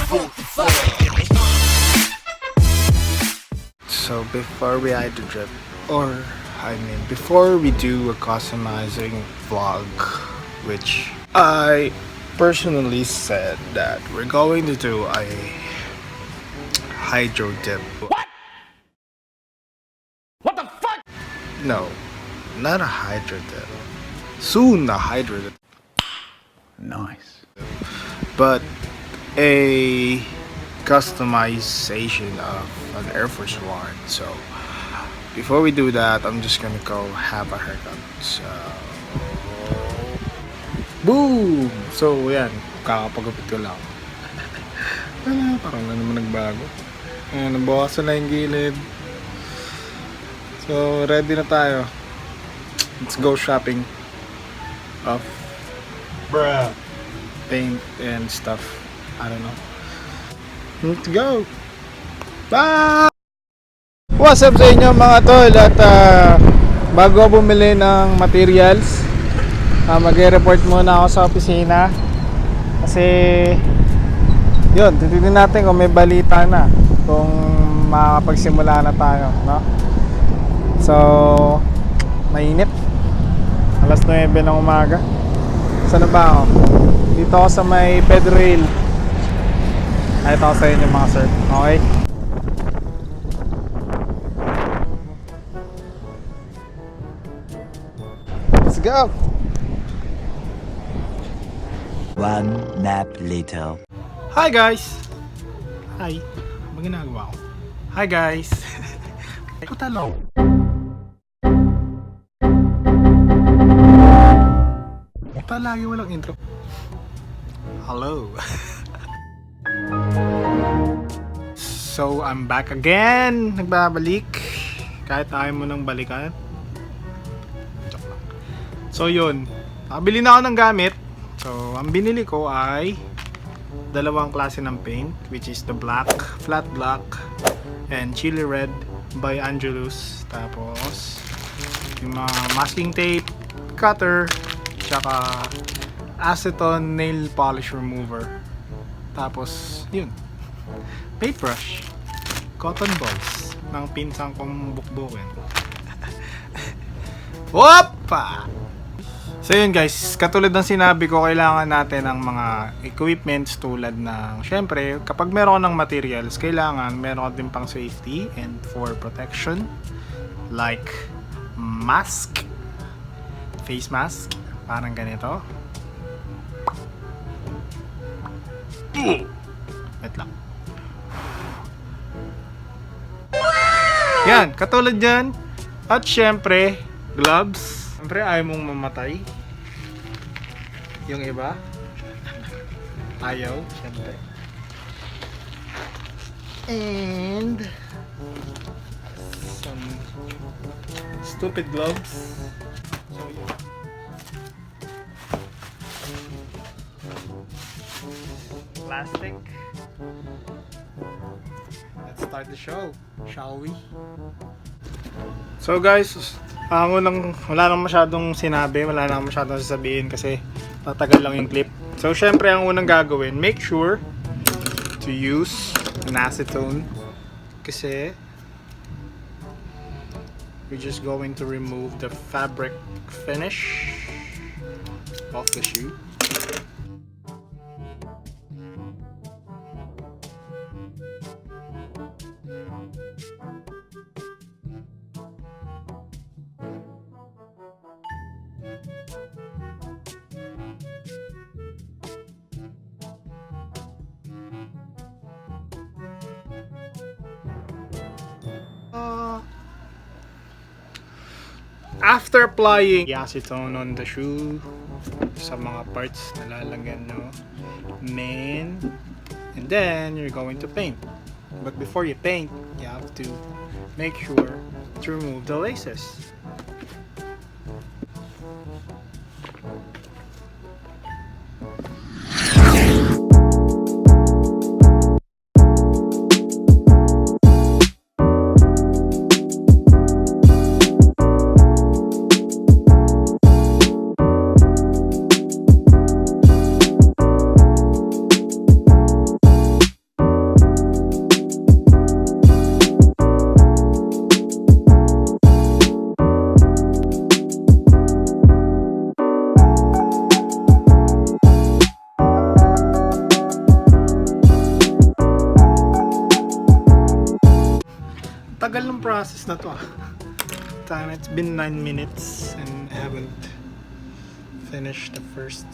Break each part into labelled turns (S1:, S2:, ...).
S1: So before we hide the drip, or before we do a customizing vlog, which I personally said that we're going to do a hydro dip. What the fuck? No, not a hydro dip. Soon a hydro dip. Nice. But a customization of an Airforce one. So before we do that, I'm just gonna go have a haircut. So boom! So yan, kakapagupit ko lang. Wala, parang na naman nagbago. Ayan, nabawasan na yung gilid. So ready na tayo. Let's go shopping of paint and stuff. I don't know. Let's go! Bye! What's up sa inyo mga tol? At bago bumili ng materials, mag-report muna ako sa opisina. Kasi yun, titignan natin kung may balita na, kung makakapagsimula na tayo, no? So mainit, alas 9 ng umaga. Saan na ba ako? Dito ako sa may Pedroil. Ito ako sa inyo mga sir. Okay? Let's go!
S2: One nap later.
S1: Hi guys! Hi! Ano ginagawa ko? Hi guys! Putalo! Puta, lagi walang intro. Hello! So, I'm back again. Nagbabalik. Kahit ayaw mo nang balikan. Joke lang. So, yun. Nakabili na ako ng gamit. So, ang binili ko ay dalawang klase ng paint, which is the black, flat black, and chili red by Angelus. Tapos, yung mga masking tape, cutter, tsaka acetone nail polish remover. Tapos, yun. Paintbrush, cotton balls ng pinsang kong bukbukin. Woppa! So yun guys, katulad ng sinabi ko, kailangan natin ng mga equipments tulad ng, syempre, kapag meron ka ng materials, kailangan meron ka din pang safety and for protection, like mask, face mask, parang ganito. Wait lang. Yan, katulad dyan. At syempre, gloves. Syempre, ayaw mong mamatay. Yung iba, ayaw, syempre. And some stupid gloves. So, yun. Plastic. Let's start the show, shall we? So guys, wala nang masyadong sinabi, wala nang masyadong sasabihin kasi tatagal lang yung clip. So syempre ang unang gagawin, make sure to use an acetone kasi we're just going to remove the fabric finish off the shoe. After applying the acetone on the shoe sa mga parts na lalagyan nyo, and then you're going to paint. But before you paint, you have to make sure to remove the laces. tagal ng process na to ah. Time, it's been 9 minutes and I haven't finished the first.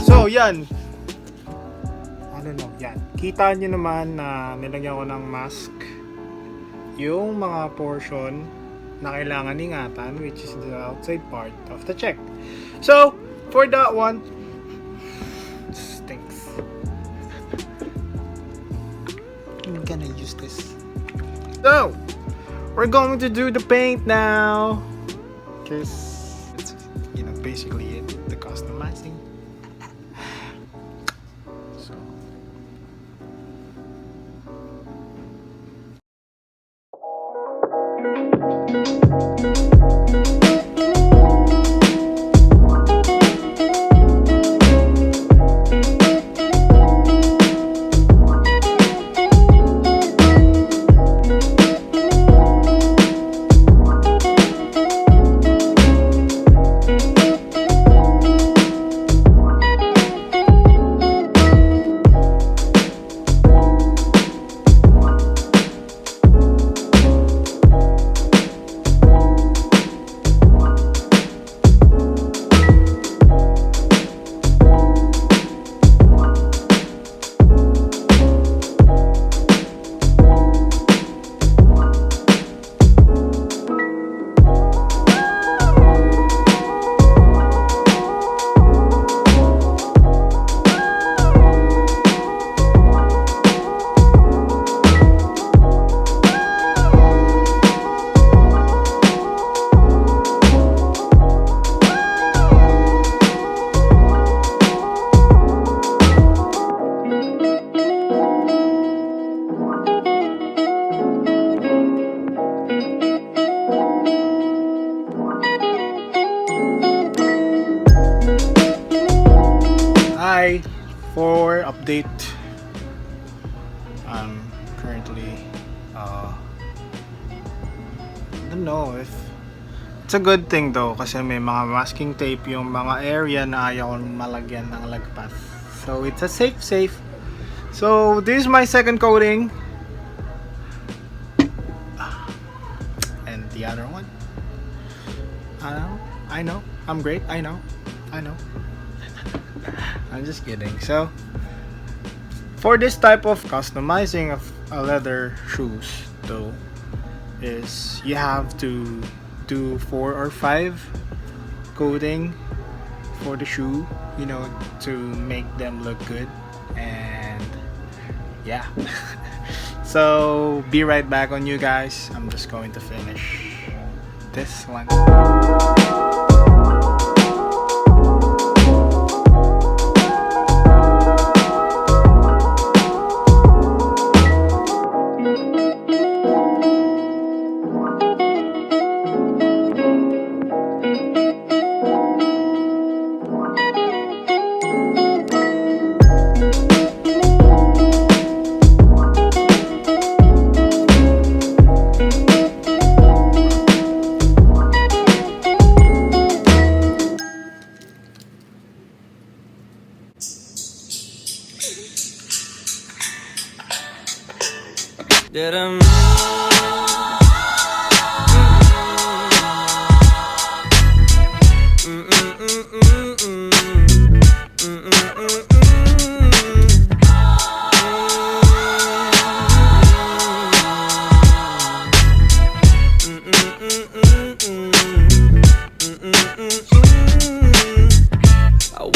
S1: So yan, I don't know, yan. Kita nyo naman na nilagyan ko ng mask yung mga portion na kailangan ingatan, which is the outside part of the check. So, for that one, stinks. I'm gonna use this. So, we're going to do the paint now. Because it's, you know, basically it, the customizing. So, hi, for update, I'm currently I don't know if it's a good thing though, kasi may mga masking tape yung mga area na ayaw malagyan ng lagpas, so it's a safe. So this is my second coating, and the other one, I know I'm great, I know I'm just kidding. So for this type of customizing of a leather shoes though, is you have to do 4 or 5 coating for the shoe, you know, to make them look good. And yeah. So be right back on you guys. I'm just going to finish this one.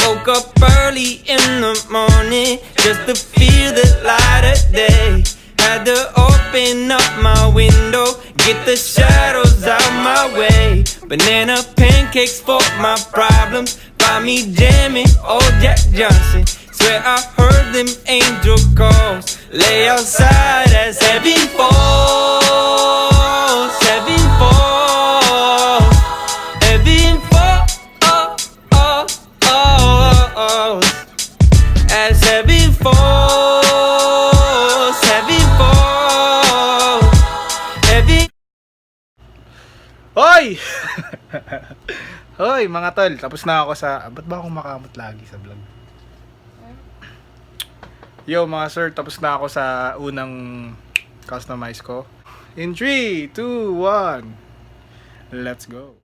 S3: Woke up early in the morning just to feel the light of day. Had to open up my window, get the shadows out my way. Banana pancakes for my problems, find me jamming old Jack Johnson. Swear I heard them angel calls, lay outside as heaven falls, heaven falls, heaven falls, as heaven falls, heaven falls, heaven.
S1: Hoy! Hoy, mga tol, tapos na ako sa... Ba't ba ako makamot lagi sa vlog? Yo, mga sir, tapos na ako sa unang customize ko. In 3, 2, 1, let's go!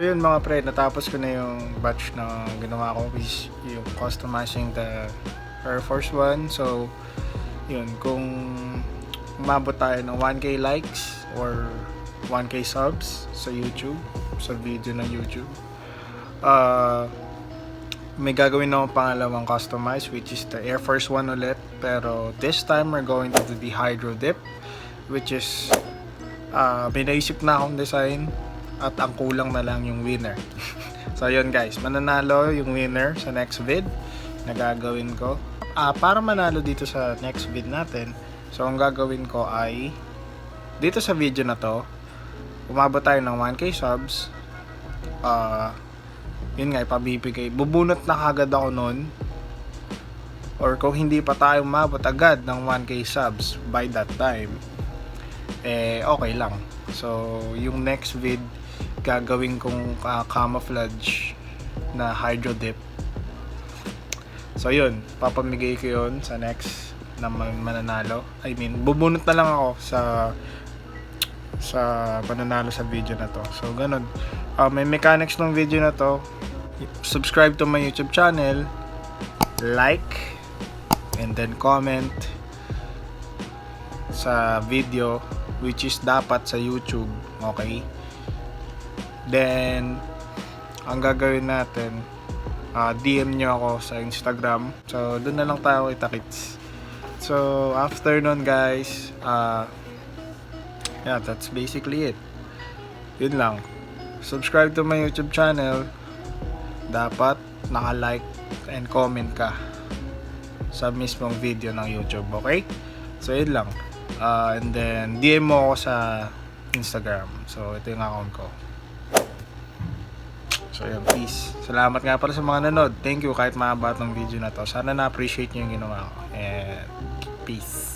S1: Yun mga pre, natapos ko na yung batch na ginawa ko, which yung customizing the Airforce 1. So yun, kung umabot tayo ng 1k likes or 1k subs sa YouTube, sa video ng YouTube, may gagawin na akong pangalawang customize, which is the Airforce 1 ulit, pero this time we're going to do the hydro dip, which is may naisip na akong design at ang kulang na lang yung winner. So yun guys, mananalo yung winner sa next vid na gagawin ko. Para manalo dito sa next vid natin, so ang gagawin ko ay dito sa video na to, umabot tayo ng 1k subs, yun nga, ipabibigay, bubunot na kagad ako nun, or kung hindi pa tayo umabot agad ng 1k subs by that time, okay lang. So yung next vid gagawin kong camouflage na hydro dip. So yun, papamigay ko yun sa next na mananalo. I mean, bubunot na lang ako sa pananalo sa video na to. So ganun, may mechanics ng video na to. Subscribe to my YouTube channel, like, and then comment sa video, which is dapat sa YouTube, okay? Then ang gagawin natin, DM nyo ako sa Instagram. So doon na lang tayo kita-kits. So after nun guys, yeah, that's basically it. Yun lang. Subscribe to my YouTube channel. Dapat naka-like and comment ka sa mismong video ng YouTube, okay? So yun lang. And then DM mo ako sa Instagram. So ito yung account ko. So yun, peace. Salamat nga pala sa mga nanood. Thank you kahit mahaba ng video na to. Sana na-appreciate nyo yung ginawa ko. And peace.